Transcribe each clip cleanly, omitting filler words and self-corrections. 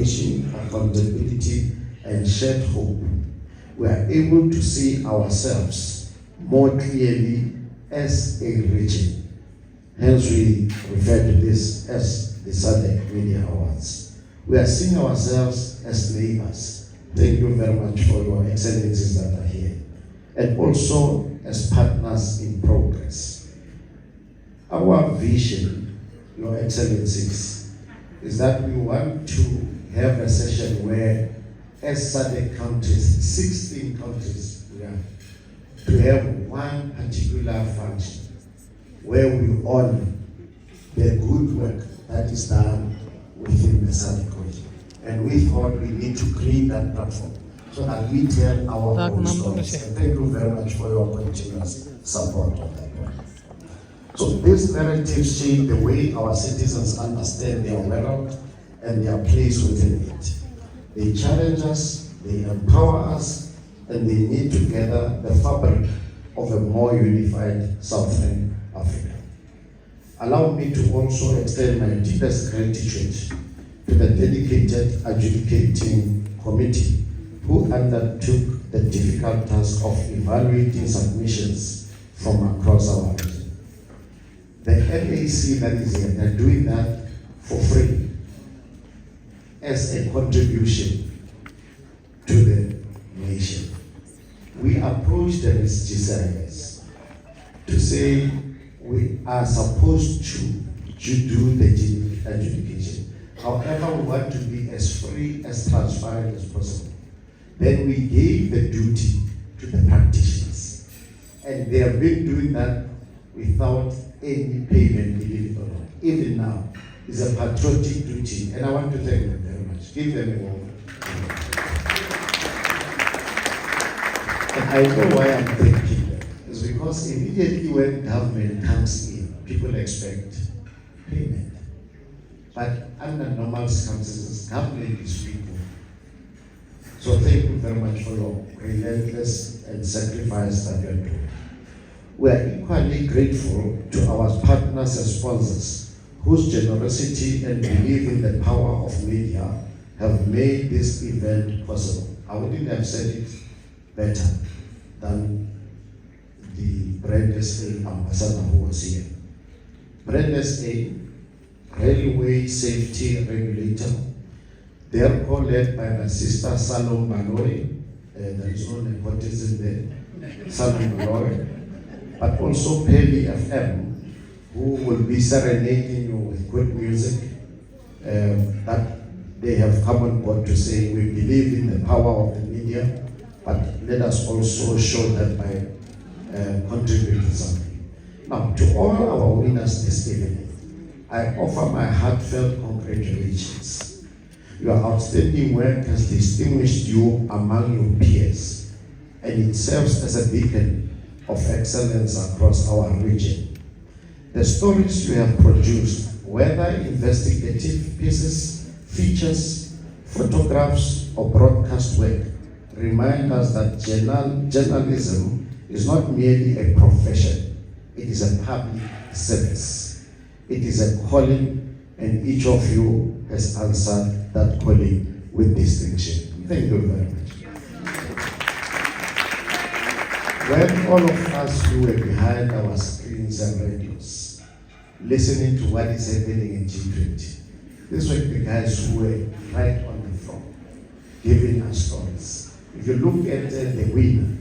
accountability, and shared hope, we are able to see ourselves more clearly as a region. Hence, we refer to this as the SADC Media Awards. We are seeing ourselves as neighbors. Thank you very much for your excellencies that are here. And also as partners in progress. Our vision, your excellencies, is that we want to have a session where, as SADC countries, 16 countries, we are to have one particular function where we honor the good work that is done within the SADC region. And we thought we need to create that platform so that we tell our own stories. And thank you very much for your continuous support of that work. So these narratives shape the way our citizens understand their world and their place within it. They challenge us, they empower us, and they knit together the fabric of a more unified Southern Africa. Allow me to also extend my deepest gratitude to the dedicated adjudicating committee who undertook the difficult task of evaluating submissions from across our region. The NAC that is here, they're doing that for free as a contribution to the nation. We approached the gcis to say we are supposed to do the adjudication. However, we want to be as free, as transparent as possible. Then we gave the duty to the practitioners. And they have been doing that without any payment, believe it or not. Even now, it's a patriotic duty. And I want to thank them very much. Give them a warm. And I know why I'm thanking them. It's because immediately when government comes in, people expect payment. But under normal circumstances, government is people. So thank you very much for your relentless and sacrifice that you are doing. We are equally grateful to our partners and sponsors whose generosity and belief in the power of media have made this event possible. I wouldn't have said it better than the Brand SA ambassador who was here. Brand SA, Railway Safety Regulator, therefore led by my sister Salom Malloy, there is no nepotism there, Salom Malloy, but also Peli FM, who will be serenading you with good music, that they have come on board to say we believe in the power of the media, but let us also show that by contributing something. Now, to all our winners this evening, I offer my heartfelt congratulations. Your outstanding work has distinguished you among your peers, and it serves as a beacon of excellence across our region. The stories you have produced, whether investigative pieces, features, photographs, or broadcast work, remind us that journalism is not merely a profession, it is a public service. It is a calling, and each of you has answered that calling with distinction. Thank you very much. When all of us who were behind our screens and radios, listening to what is happening in G20, these were the guys who were right on the floor, giving us stories. If you look at the winner,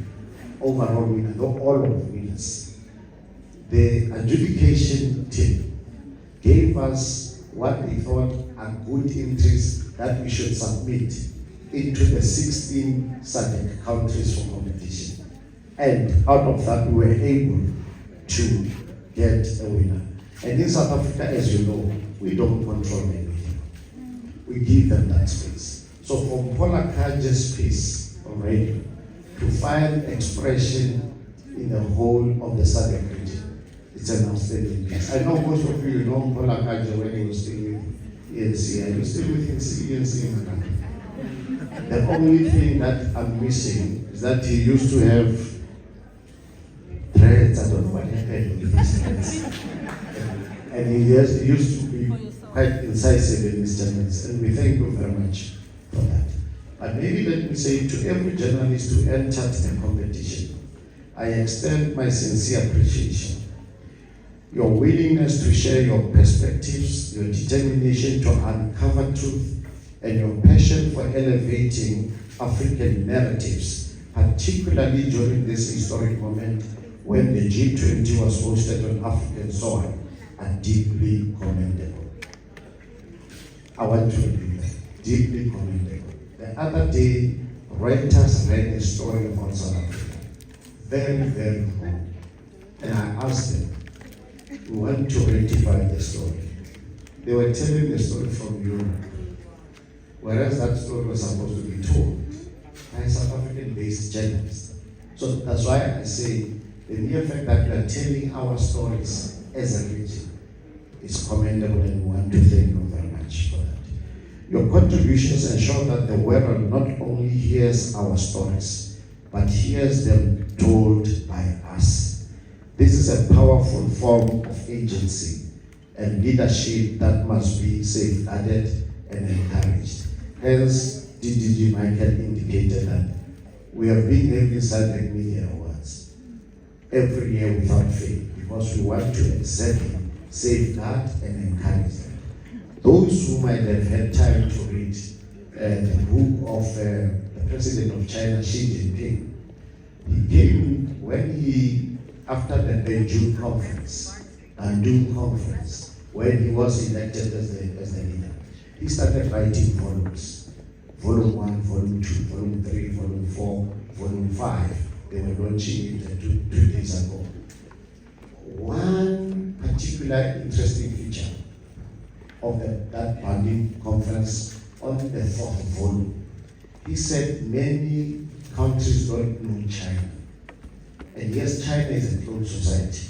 overall winner, not all of the winners, the adjudication team gave us what they thought are good entries that we should submit into the 16 SADC countries for competition. And out of that, we were able to get a winner. And in South Africa, as you know, we don't control the media. We give them that space. So from Paula Kaja's piece on radio to find expression in the whole of the SADC region, it's an outstanding piece. I know most of you know Paula Kaja when he was still with ENC. Are you still with ENC? The only thing that I'm missing is that he used to have dreads. I don't know what happened with his dreads. And he used to be quite incisive in his journalism, and we thank you very much for that. But maybe let me say to every journalist who entered the competition, I extend my sincere appreciation. Your willingness to share your perspectives, your determination to uncover truth, and your passion for elevating African narratives, particularly during this historic moment when the G20 was hosted on African soil, are deeply commendable. I want to repeat that, deeply commendable. The other day, Reuters read a story about South Africa, very, very wrong. And I asked them, we want to rectify the story. They were telling the story from Europe, whereas that story was supposed to be told by a South African-based journalist. So that's why I say the mere fact that we are telling our stories as a region is commendable, and we want to thank you very much for that. Your contributions ensure that the world not only hears our stories, but hears them told by us. This is a powerful form of agency and leadership that must be safeguarded and encouraged. Hence, DDG Michael indicated that we have been having Sadec Media Awards every year without fail, because we want to exactly safeguard and encourage them. Those who might have had time to read the book of the President of China, Xi Jinping, he came when he, after the Beijing conference, Bandung conference, when he was elected as the leader, he started writing volumes. Volume 1, Volume 2, Volume 3, Volume 4, Volume 5. They were launching it 2 days ago. One particular interesting feature of that Bandung conference on the 4th volume, he said many countries don't know China. And yes, China is a closed society.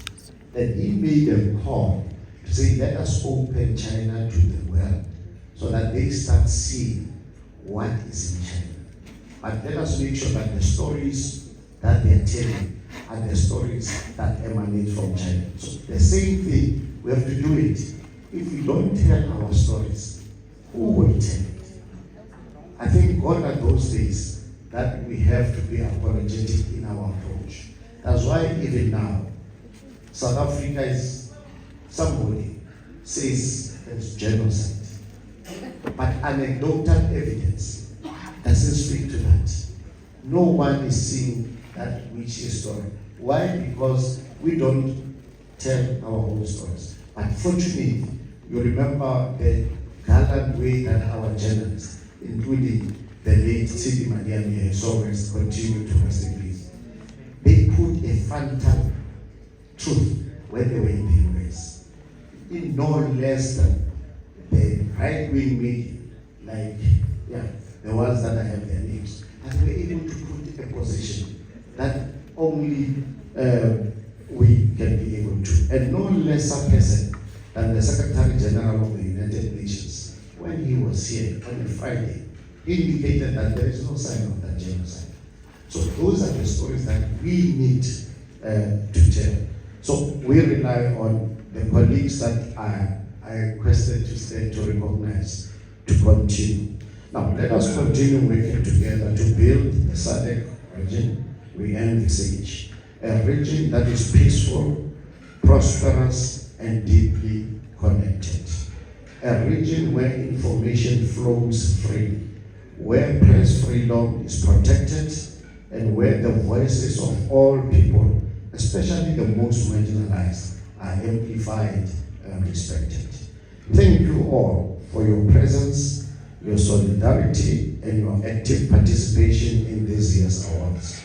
Then he made a call to say, let us open China to the world so that they start seeing what is in China. But let us make sure that the stories that they are telling are the stories that emanate from China. So the same thing, we have to do it. If we don't tell our stories, who will tell it? I think gone are those days that we have to be apologetic in our approach. That's why even now, South Africa is, somebody says it's genocide. But anecdotal evidence doesn't speak to that. No one is seeing that which is story. Why? Because we don't tell our own stories. Unfortunately, you remember the gallant way that our journalists, including the late Sidi Madiami, his always continue to rest in peace, they put a phantom truth when they were in the US. In no less than the right-wing media, like the ones that I have their names, and were able to put a position that only we can be able to. And no lesser person than the Secretary General of the United Nations, when he was here on a Friday, indicated that there is no sign of that genocide. So those are the stories that we need to tell. So we rely on the colleagues that I requested to stay to recognize, to continue. Now let us continue working together to build the SADC region we envisage, a region that is peaceful, prosperous, and deeply connected. A region where information flows freely, where press freedom is protected, and where the voices of all people, especially the most marginalized, are amplified and respected. Thank you all for your presence, your solidarity, and your active participation in this year's awards.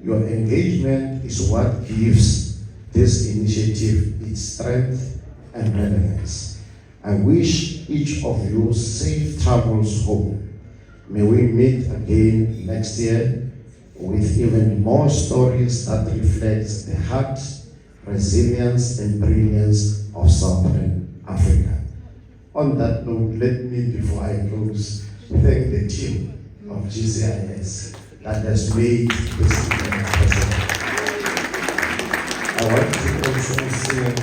Your engagement is what gives this initiative its strength and relevance. I wish each of you safe travels home. May we meet again next year with even more stories that reflect the heart, resilience, and brilliance of Southern Africa. On that note, let me, before I close, thank the team of gcis that has made this event possible. I want to also say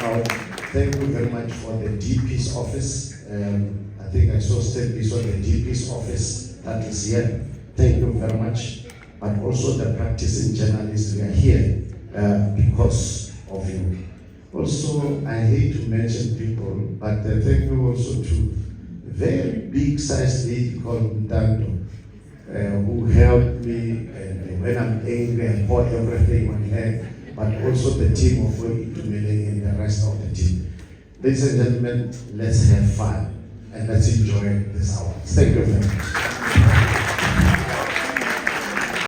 thank you very much for the DP's office, I think I saw Stephen on the GP's office that is here. Thank you very much. But also the practicing journalists, we are here because of you. Also, I hate to mention people, but thank you also to a very big-sized lady called Dando, who helped me when I'm angry, I pour everything on her, but also the team of Itumeleng and the rest of the team. Ladies and gentlemen, let's have fun and let's enjoy this hour. Thank you very much.